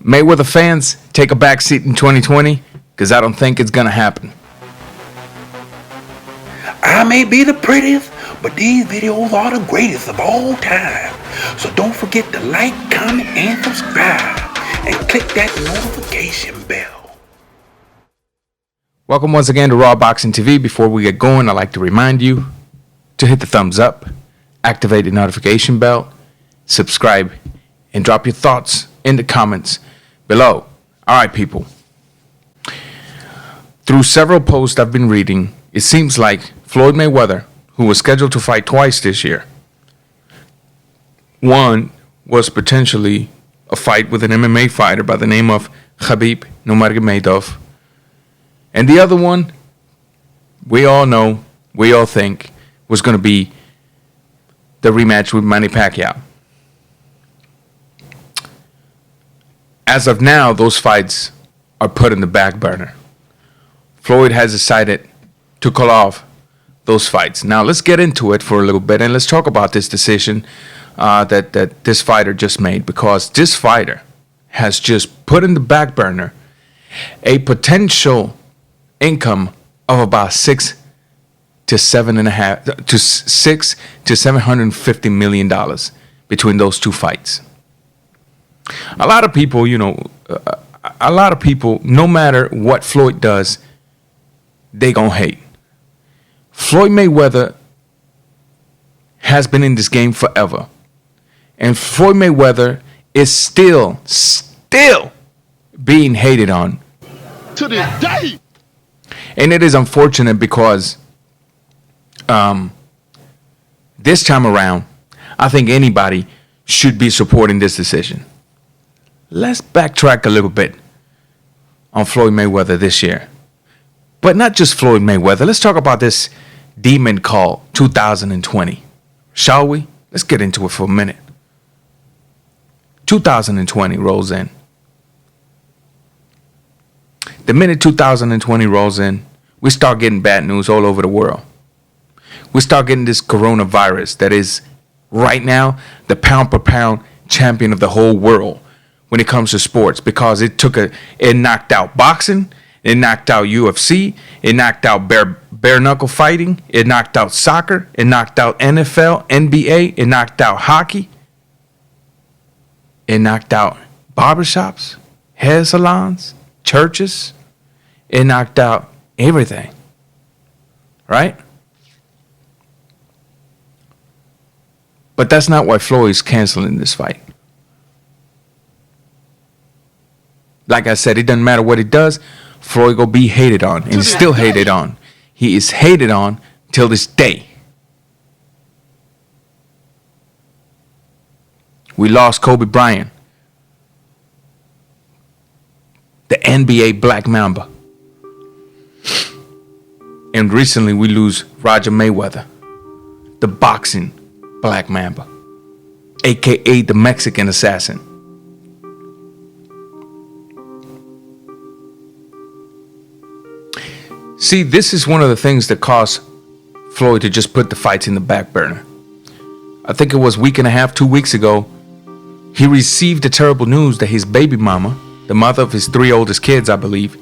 Mayweather fans, take a back seat in 2020, because I don't think it's going to happen. I may be the prettiest, but these videos are the greatest of all time. So don't forget to like, comment, and subscribe. And click that notification bell. Welcome once again to Raw Boxing TV. Before we get going, I'd like to remind you to hit the thumbs up, activate the notification bell, subscribe, and drop your thoughts in the comments below. All right, people. Through several posts I've been reading, it seems like Floyd Mayweather, who was scheduled to fight twice this year, one was potentially a fight with an MMA fighter by the name of Khabib Nurmagomedov, and the other one, we all know, we all think, was going to be the rematch with Manny Pacquiao. As of now, those fights are put in the back burner. Floyd has decided to call off those fights. Now, let's get into it for a little bit, and let's talk about this decision that this fighter just made, because this fighter has just put in the back burner a potential income of about $6 to $750 million between those two fights. A lot of people, no matter what Floyd does, they gonna hate. Floyd Mayweather has been in this game forever. And Floyd Mayweather is still being hated on to this day. And it is unfortunate because this time around, I think anybody should be supporting this decision. Let's backtrack a little bit on Floyd Mayweather this year. But not just Floyd Mayweather. Let's talk about this demon called 2020. Shall we? Let's get into it for a minute. 2020 rolls in. The minute 2020 rolls in, we start getting bad news all over the world. We start getting this coronavirus that is right now the pound per pound champion of the whole world when it comes to sports, because it knocked out boxing, it knocked out UFC, it knocked out bare knuckle fighting, it knocked out soccer, it knocked out NFL, NBA, it knocked out hockey, it knocked out barbershops, hair salons, churches, it knocked out everything, right? But that's not why Floyd's canceling this fight. Like I said, it doesn't matter what he does, Floyd will be hated on, and he's still hated on. He is hated on till this day. We lost Kobe Bryant, the NBA Black Mamba. And recently we lose Roger Mayweather, the boxing Black Mamba, aka the Mexican Assassin. See, this is one of the things that caused Floyd to just put the fights in the back burner. I think it was a week and a half, 2 weeks ago, he received the terrible news that his baby mama, the mother of his 3 oldest kids, I believe,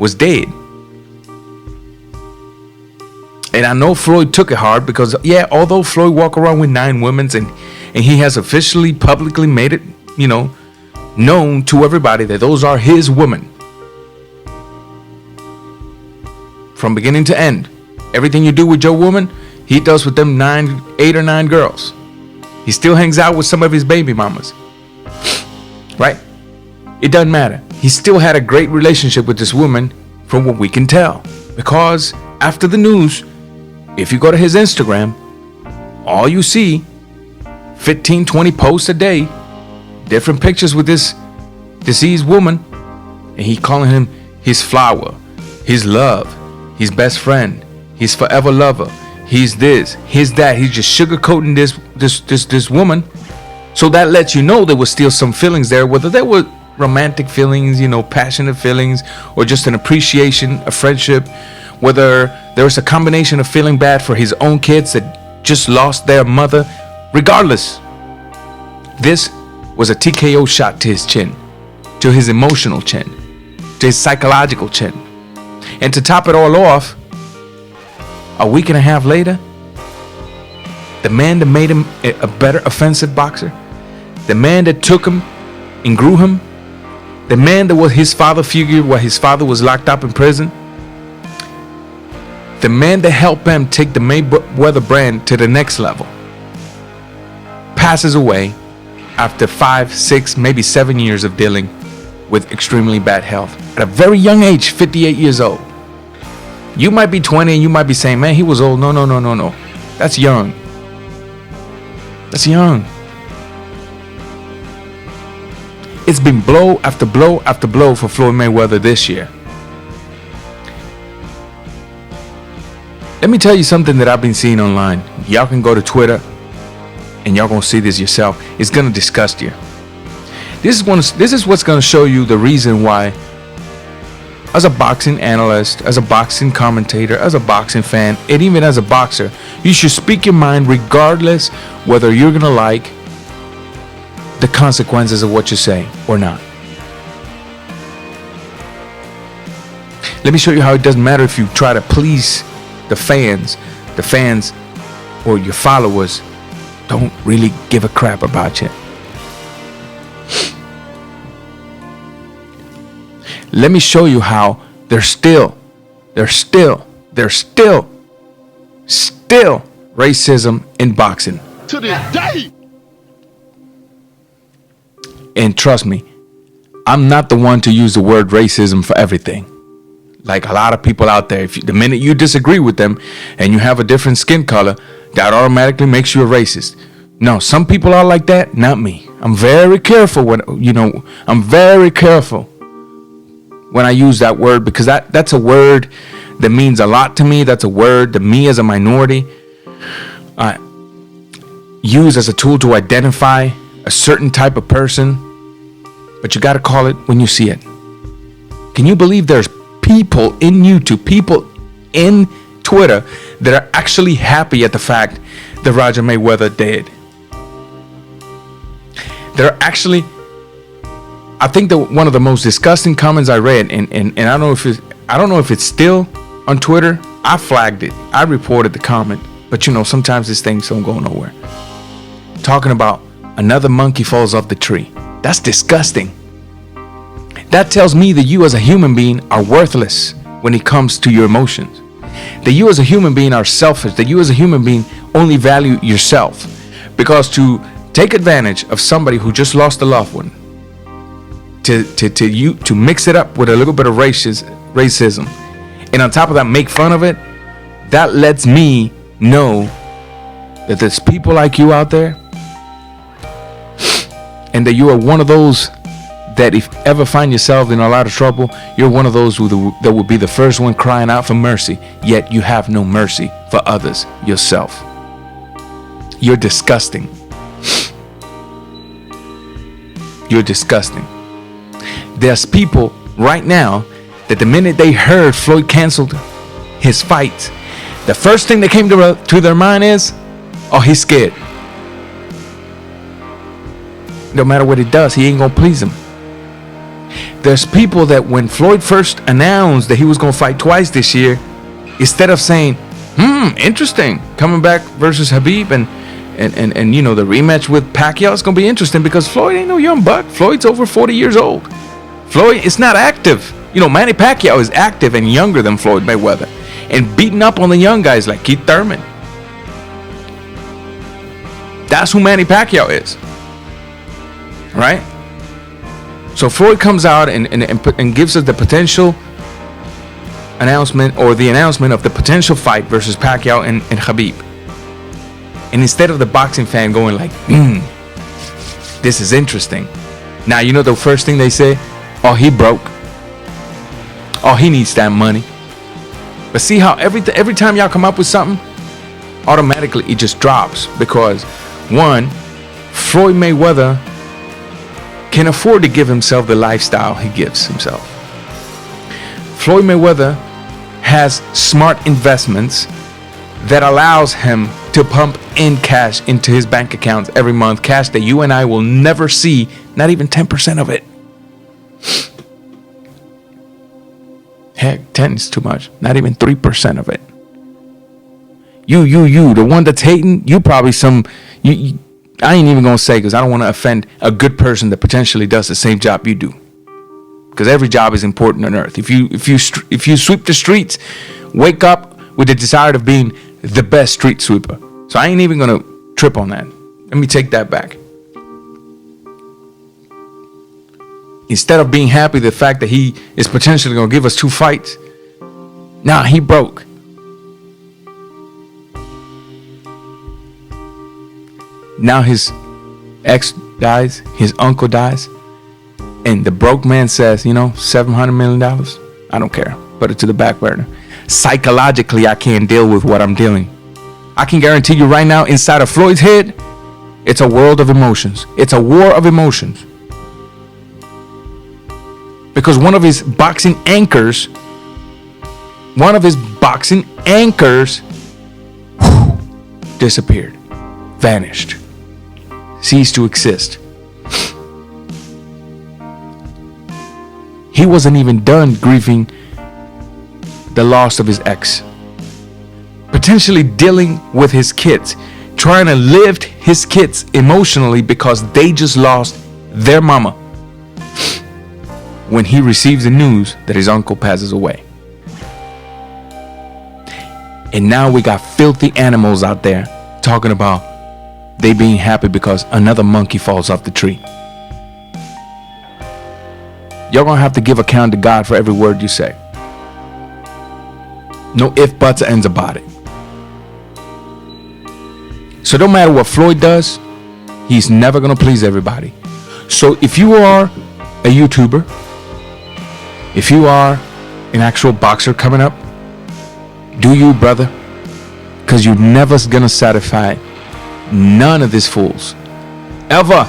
was dead. And I know Floyd took it hard because, although Floyd walked around with 9 women and he has officially, publicly made it, known to everybody that those are his women. From beginning to end, everything you do with your woman, he does with them 8 or 9 girls. He still hangs out with some of his baby mamas, right? It doesn't matter. He still had a great relationship with this woman, from what we can tell, because after the news, if you go to his Instagram, all you see, 15, 20 posts a day, different pictures with this deceased woman, and he calling him his flower, his love, his best friend, his forever lover, he's this, he's that. He's just sugarcoating this woman. So that lets you know there was still some feelings there, whether there were romantic feelings, passionate feelings, or just an appreciation, a friendship, whether there was a combination of feeling bad for his own kids that just lost their mother. Regardless, this was a TKO shot to his chin. to his emotional chin, to his psychological chin. And to top it all off, a week and a half later, the man that made him a better offensive boxer, the man that took him and grew him, the man that was his father figure while his father was locked up in prison, the man that helped him take the Mayweather brand to the next level, passes away after 5, 6, maybe 7 years of dealing with extremely bad health at a very young age, 58 years old. You might be 20 and you might be saying, man, he was old. No. That's young. That's young. It's been blow after blow after blow for Floyd Mayweather this year. Let me tell you something that I've been seeing online. Y'all can go to Twitter and y'all gonna see this yourself. It's gonna disgust you. This is what's gonna show you the reason why, as a boxing analyst, as a boxing commentator, as a boxing fan, and even as a boxer, you should speak your mind regardless whether you're gonna like the consequences of what you say or not. Let me show you how it doesn't matter if you try to please the fans or your followers don't really give a crap about you. Let me show you how there's still racism in boxing. To this day. And trust me, I'm not the one to use the word racism for everything. Like a lot of people out there, the minute you disagree with them and you have a different skin color, that automatically makes you a racist. No, some people are like that, not me. I'm very careful when I use that word, because that's a word that means a lot to me. That's a word that me as a minority use as a tool to identify a certain type of person. But you got to call it when you see it. Can you believe there's people in YouTube, people in Twitter that are actually happy at the fact that Roger Mayweather did? They're actually, I think that one of the most disgusting comments I read, and I don't know if it's still on Twitter. I flagged it. I reported the comment. But sometimes these things don't go nowhere. Talking about another monkey falls off the tree. That's disgusting. That tells me that you as a human being are worthless when it comes to your emotions. That you as a human being are selfish. That you as a human being only value yourself. Because to take advantage of somebody who just lost a loved one, to mix it up with a little bit of racism, and on top of that make fun of it, that lets me know that there's people like you out there, and that you are one of those that if ever find yourself in a lot of trouble, you're one of those that will be the first one crying out for mercy, yet you have no mercy for others yourself. You're disgusting. You're disgusting. There's people right now that the minute they heard Floyd canceled his fight, the first thing that came to their mind is, oh, he's scared. No matter what he does, he ain't gonna please him. There's people that when Floyd first announced that he was gonna fight twice this year, instead of saying, interesting, coming back versus Habib and the rematch with Pacquiao is gonna be interesting, because Floyd ain't no young buck. Floyd's over 40 years old. Floyd is not active. Manny Pacquiao is active and younger than Floyd Mayweather, and beating up on the young guys like Keith Thurman. That's who Manny Pacquiao is, right? So Floyd comes out and gives us the potential announcement, or the announcement of the potential fight versus Pacquiao and Habib. And instead of the boxing fan going like, this is interesting. Now, the first thing they say, oh, he broke. Oh, he needs that money. But see how every time y'all come up with something, automatically it just drops. Because one, Floyd Mayweather can afford to give himself the lifestyle he gives himself. Floyd Mayweather has smart investments that allows him to pump in cash into his bank accounts every month, cash that you and I will never see, not even 10% of it. Heck, 10 is too much. Not even 3% of it. You, the one that's hating, you probably I ain't even gonna say because I don't want to offend a good person that potentially does the same job you do. Because every job is important on earth. If you sweep the streets, wake up with the desire of being the best street sweeper. So I ain't even gonna trip on that. Let me take that back. Instead of being happy the fact that he is potentially gonna give us 2 fights, nah, he broke. Now his ex dies, his uncle dies, and the broke man says, $700 million. I don't care. Put it to the back burner. Psychologically, I can't deal with what I'm dealing. I can guarantee you right now, inside of Floyd's head, it's a world of emotions. It's a war of emotions. Because one of his boxing anchors disappeared, vanished, ceased to exist. He wasn't even done grieving the loss of his ex, potentially dealing with his kids, trying to lift his kids emotionally because they just lost their mama, when he receives the news that his uncle passes away. And now we got filthy animals out there talking about they being happy because another monkey falls off the tree. You're gonna have to give account to God for every word you say. No ifs, buts, or ands about it. So no matter what Floyd does, he's never gonna please everybody. So if you are a YouTuber, if you are an actual boxer coming up, do you, brother? Because you're never gonna satisfy none of these fools, ever.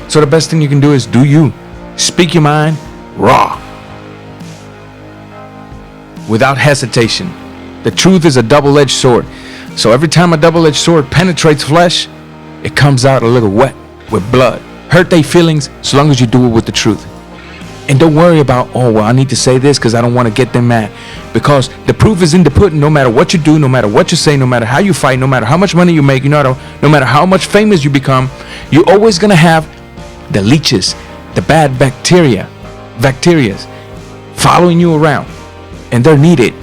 So the best thing you can do is do you. Speak your mind raw, without hesitation. The truth is a double-edged sword. So every time a double-edged sword penetrates flesh, it comes out a little wet with blood. Hurt their feelings as long as you do it with the truth. And don't worry about, I need to say this because I don't want to get them mad. Because the proof is in the pudding. No matter what you do, no matter what you say, no matter how you fight, no matter how much money you make, no matter how much famous you become, you're always going to have the leeches, the bad bacterias following you around. And they're needed.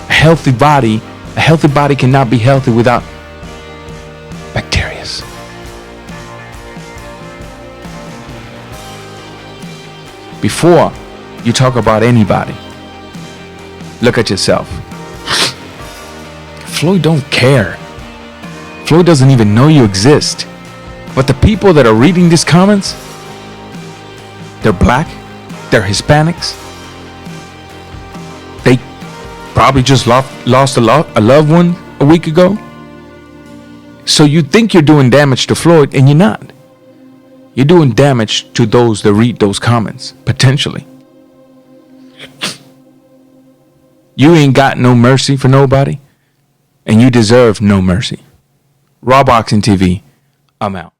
A healthy body cannot be healthy without bacteria. Before you talk about anybody, look at yourself. Floyd don't care. Floyd doesn't even know you exist. But the people that are reading these comments, they're black, they're Hispanics. They probably just lost a loved one a week ago. So you think you're doing damage to Floyd, and you're not. You're doing damage to those that read those comments, potentially. You ain't got no mercy for nobody, and you deserve no mercy. Raw Boxing TV, I'm out.